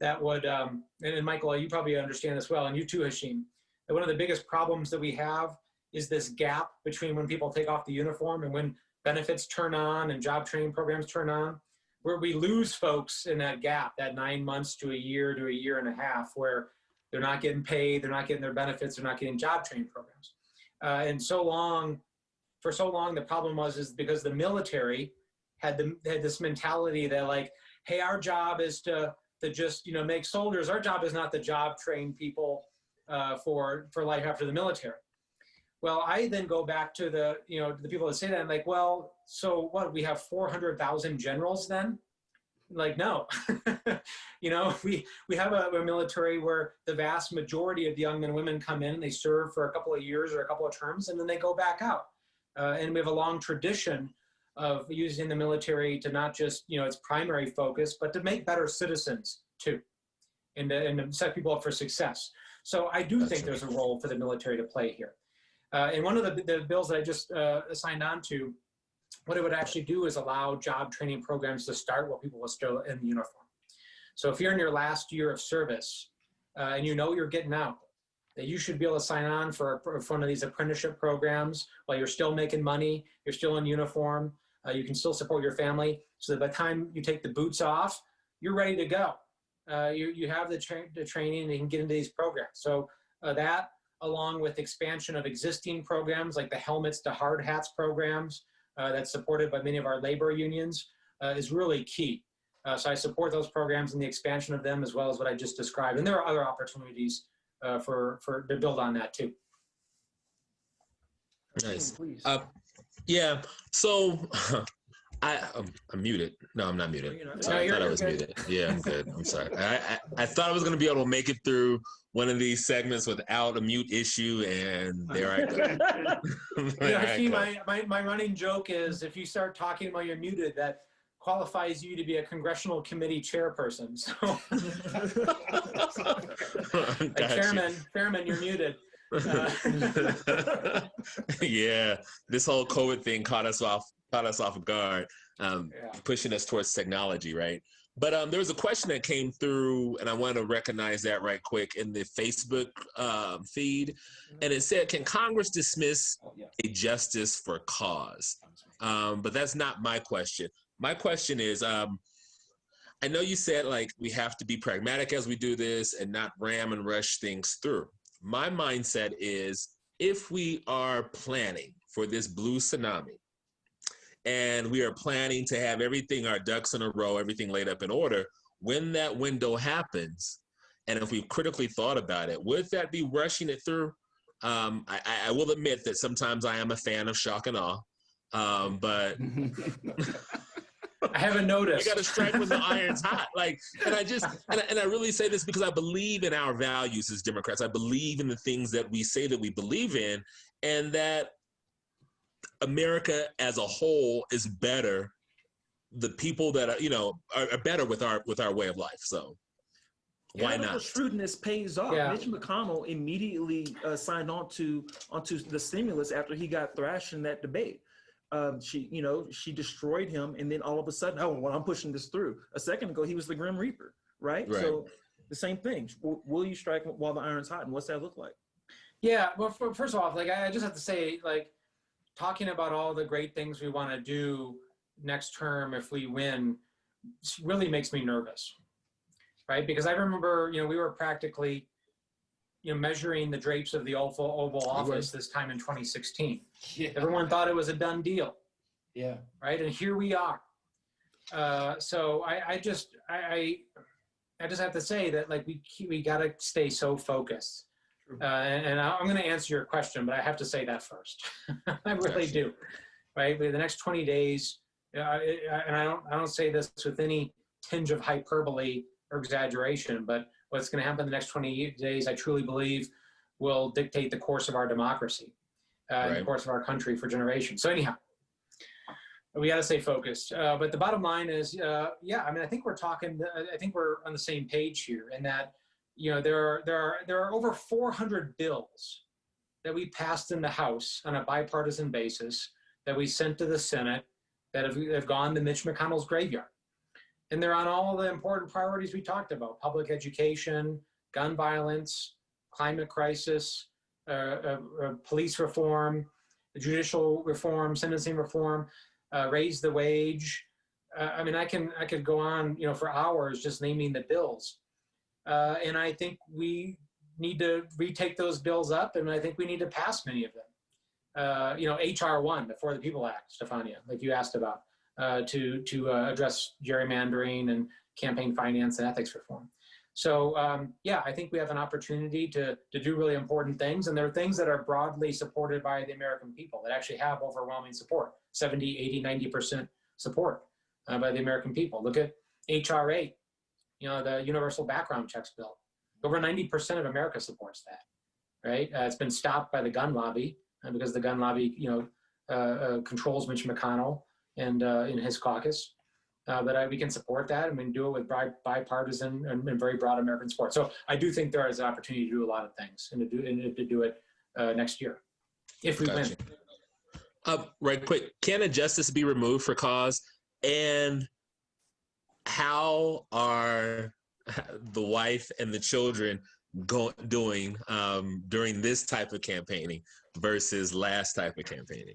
that would, and Michael, you probably understand this well, and you too, Hashim, that one of the biggest problems that we have is this gap between when people take off the uniform and when benefits turn on and job training programs turn on, where we lose folks in that gap, that 9 months to a year and a half, where they're not getting paid, they're not getting their benefits, they're not getting job training programs. And for so long, the problem is because the military had this mentality that, like, hey, our job is to just, make soldiers. Our job is not to job train people for life after the military. Well, I then go back to the people that say that, I'm like, well, so what? We have 400,000 generals then? Like, no. We have a military where the vast majority of the young men and women come in and they serve for a couple of years or a couple of terms, and then they go back out. And we have a long tradition of using the military to not just, its primary focus, but to make better citizens too, and to set people up for success. So I do think there's a role for the military to play here. And one of the bills that I just signed on to, what it would actually do is allow job training programs to start while people are still in uniform. So if you're in your last year of service and you're getting out, that you should be able to sign on for one of these apprenticeship programs while you're still making money, you're still in uniform, you can still support your family. So that by the time you take the boots off, you're ready to go. You have the training and you can get into these programs. So that, along with expansion of existing programs like the helmets to hard hats programs that's supported by many of our labor unions, is really key. So I support those programs and the expansion of them, as well as what I just described. And there are other opportunities to build on that too. Nice. Yeah. So I'm muted. No, I'm not muted. Sorry, I thought I was muted. Yeah, I'm good. I'm sorry. I thought I was going to be able to make it through one of these segments without a mute issue, and there I go. My running joke is if you start talking while you're muted, that qualifies you to be a congressional committee chairperson. So, Chairman, you're muted. Yeah, this whole COVID thing caught us off guard, pushing us towards technology, right? But there was a question that came through, and I want to recognize that right quick in the Facebook feed, and it said, "Can Congress dismiss a justice for cause?" But that's not my question. My question is, I know you said like we have to be pragmatic as we do this and not ram and rush things through. My mindset is if we are planning for this blue tsunami and we are planning to have everything, our ducks in a row, everything laid up in order, when that window happens, and if we've critically thought about it, would that be rushing it through? I will admit that sometimes I am a fan of shock and awe, but I haven't noticed. You got to strike when the iron's hot. And I really say this because I believe in our values as Democrats. I believe in the things that we say that we believe in, and that America as a whole is better. The people that are better with our way of life. So why not? Shrewdness pays off. Yeah. Mitch McConnell immediately signed onto the stimulus after he got thrashed in that debate. She destroyed him, and then all of a sudden, I'm pushing this through. A second ago, he was the Grim Reaper, right? So the same thing. Will you strike while the iron's hot, and what's that look like? Yeah. Well, first of all, I just have to say, talking about all the great things we want to do next term if we win really makes me nervous, right? Because I remember, we were practically, measuring the drapes of the Oval Office this time in 2016. Yeah. Everyone thought it was a done deal. Yeah. Right. And here we are. So I just have to say that we got to stay so focused. And I'm going to answer your question, but I have to say that first. I really do. Right. But the next 20 days, and I don't say this with any tinge of hyperbole or exaggeration, but what's going to happen in the next 20 days, I truly believe, will dictate the course of our democracy, the course of our country for generations. So anyhow, we got to stay focused. But the bottom line is, I think we're on the same page here, in that, there are over 400 bills that we passed in the House on a bipartisan basis that we sent to the Senate that have gone to Mitch McConnell's graveyard. And they're on all the important priorities we talked about: public education, gun violence, climate crisis, police reform, judicial reform, sentencing reform, raise the wage. I could go on, for hours just naming the bills. And I think we need to retake those bills up, and I think we need to pass many of them. HR 1, the For the People Act, Stefania, like you asked about. To address gerrymandering and campaign finance and ethics reform. So I think we have an opportunity to do really important things, and there are things that are broadly supported by the American people that actually have overwhelming support, 70, 80, 90% support by the American people. Look at HR 8, the Universal Background Checks bill. Over 90% of America supports that, right? It's been stopped by the gun lobby because the gun lobby, controls Mitch McConnell and in his caucus. But we can support that, and we can do it with bipartisan and very broad American support. So I do think there is an opportunity to do a lot of things and to do it next year, if we win. Right quick, can a justice be removed for cause? And how are the wife and the children doing during this type of campaigning versus last type of campaigning?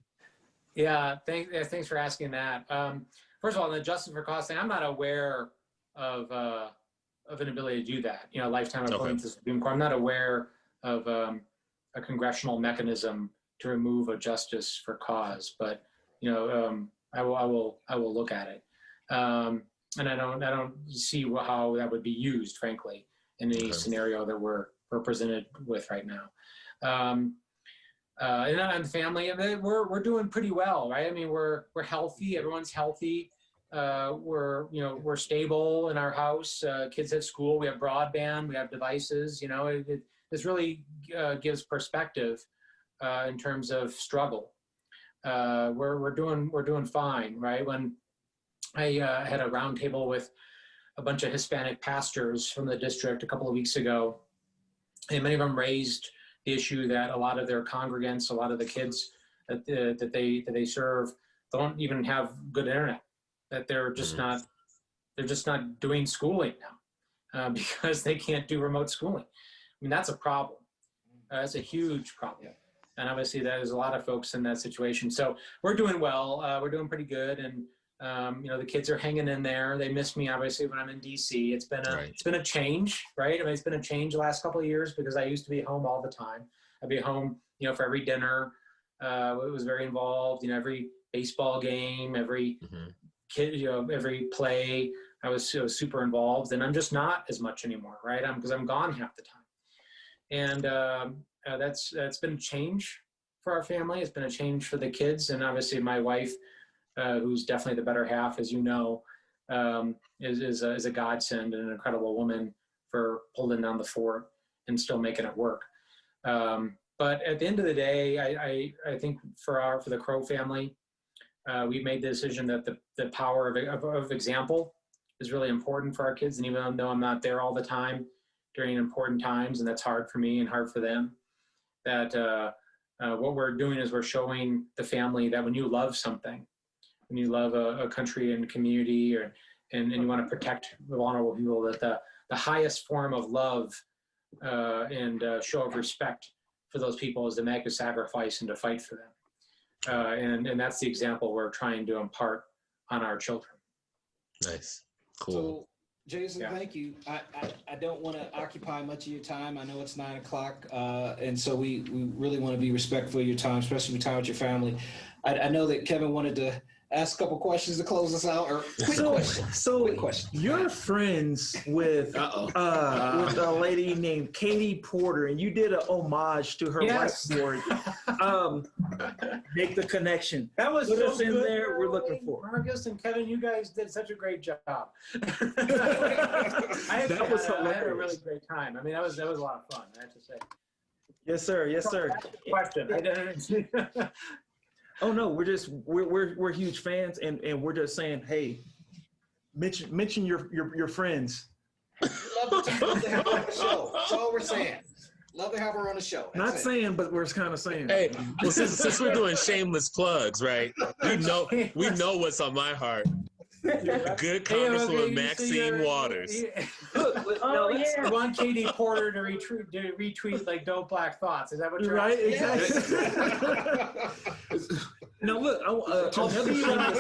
Yeah, thanks for asking that. First of all, the justice for cause thing, I'm not aware of an ability to do that. Lifetime appointment to the Supreme Court. I'm not aware of a congressional mechanism to remove a justice for cause, but I will look at it. And I don't see how that would be used, frankly, in any scenario that we're presented with right now. And on family, I mean, we're doing pretty well, right? I mean, we're healthy. Everyone's healthy. We're stable in our house. Kids at school. We have broadband. We have devices. This really gives perspective in terms of struggle. We're doing fine, right? When I had a roundtable with a bunch of Hispanic pastors from the district a couple of weeks ago, and many of them raised the issue that a lot of their congregants, a lot of the kids that they serve, don't even have good internet. That they're just not doing schooling now because they can't do remote schooling. I mean, that's a problem. That's a huge problem. Yeah. And obviously, there's a lot of folks in that situation. So we're doing well. We're doing pretty good, and the kids are hanging in there. They miss me obviously when I'm in DC. It's been a change, right? I mean, it's been a change the last couple of years because I used to be home all the time. I'd be home, for every dinner. It was very involved. Every baseball game, every kid, every play. I was super involved, and I'm just not as much anymore, right? Because I'm gone half the time, and that's been a change for our family. It's been a change for the kids, and obviously my wife, who's definitely the better half, as you know, is a godsend and an incredible woman for holding down the fort and still making it work. But at the end of the day, I think for the Crow family, we made the decision that the power of example is really important for our kids. And even though I'm not there all the time during important times, and that's hard for me and hard for them, that what we're doing is we're showing the family that when you love something, when you love a country and community, and you want to protect the vulnerable people, that the highest form of love and show of respect for those people is to make a sacrifice and to fight for them. And that's the example we're trying to impart on our children. Nice. Cool. So, Jason, thank you. I don't want to occupy much of your time. I know it's 9 o'clock, and so we really want to be respectful of your time, especially your time with your family. I know that Kevin wanted to ask a couple questions to close us out, or quick question. You're friends with a lady named Katie Porter, and you did an homage to her whiteboard. Make the connection. That was Put so us in good. there. We're looking for. Marcus and Kevin, you guys did such a great job. I had a really great time. I mean, that was a lot of fun, I have to say. Yes, sir. Yes, sir. Question. Oh no, we're huge fans, and we're just saying, hey, mention your friends. Love to have her on the show. That's all we're saying. Love to have her on the show. Not saying, but we're kind of saying. Hey, well, since we're doing shameless plugs, right? We know what's on my heart. Good Congresswoman Maxine Waters. I want Katie Porter to retweet like "Don't Black Thoughts." Is that what you're right? asking? Exactly. Now look, I'll tell you. I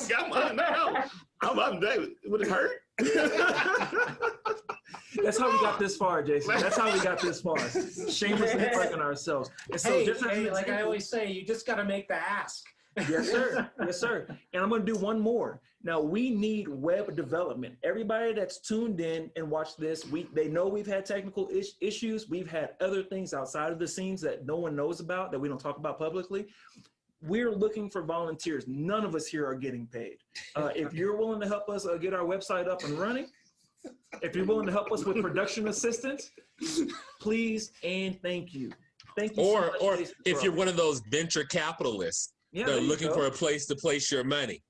got mine now. I'm David. Would it hurt? That's how we got this far, Jason. That's how we got this far. Shamelessly plugging ourselves. And so hey, like I always say, you just got to make the ask. Yes, sir. Yes, sir. And I'm going to do one more. Now, we need web development. Everybody that's tuned in and watched this, they know we've had technical issues. We've had other things outside of the scenes that no one knows about, that we don't talk about publicly. We're looking for volunteers. None of us here are getting paid. If you're willing to help us get our website up and running, if you're willing to help us with production assistance, please and thank you. Thank you. Or if you're one of those venture capitalists, Yeah, They're there you looking go. for a place to place your money.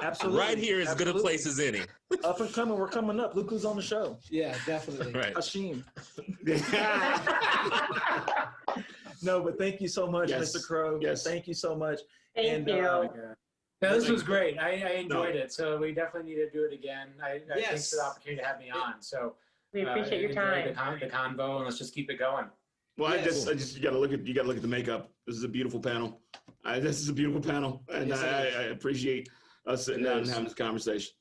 Absolutely. Right here is good a Absolutely. place as any. Up and coming, we're coming up. Look who's on the show. Yeah, definitely. Right. Hashim. No, but thank you so much, Yes. Mr. Crow. Yes. Thank you so much. Thank And, you. Yeah. No, this was great. I enjoyed it. So we definitely need to do it again. Thanks Yes. for the opportunity to have me on. So We appreciate your enjoyed time. the convo, and let's just keep it going. Well, Yes. I just you gotta look at the makeup. This is a beautiful panel. This is a beautiful panel, and Yes, it I is. appreciate us sitting down and having this conversation.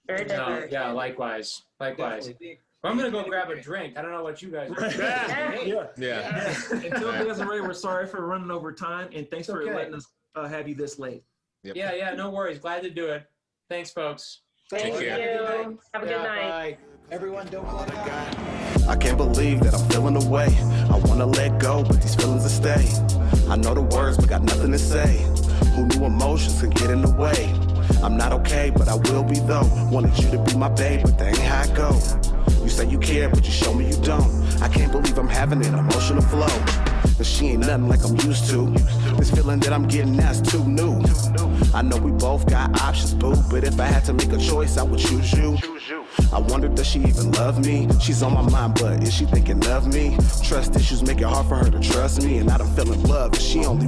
Very diverse. Yeah, likewise. Definitely. Well, I'm gonna go grab a drink. I don't know what you guys. Yeah. Yeah. Yeah. Until Desiree, we're sorry for running over time, and thanks for Okay. letting us have you this late. Yep. Yeah, no worries. Glad to do it. Thanks, folks. Thank Take you. care. Have a good night. Bye. Everyone, don't clock out. I can't believe that I'm feeling away. I wanna let go, but these feelings will stay. I know the words, but got nothing to say. Who knew emotions could get in the way? I'm not okay, but I will be though. Wanted you to be my babe, but that ain't how it go. You say you care, but you show me you don't. I can't believe I'm having an emotional flow. But she ain't nothing like I'm used to. This feeling that I'm getting now's too new. I know we both got options, boo, but if I had to make a choice, I would choose you. I wonder, does she even love me? She's on my mind, but is she thinking of me? Trust issues make it hard for her to trust me, and I done fell in love, and she only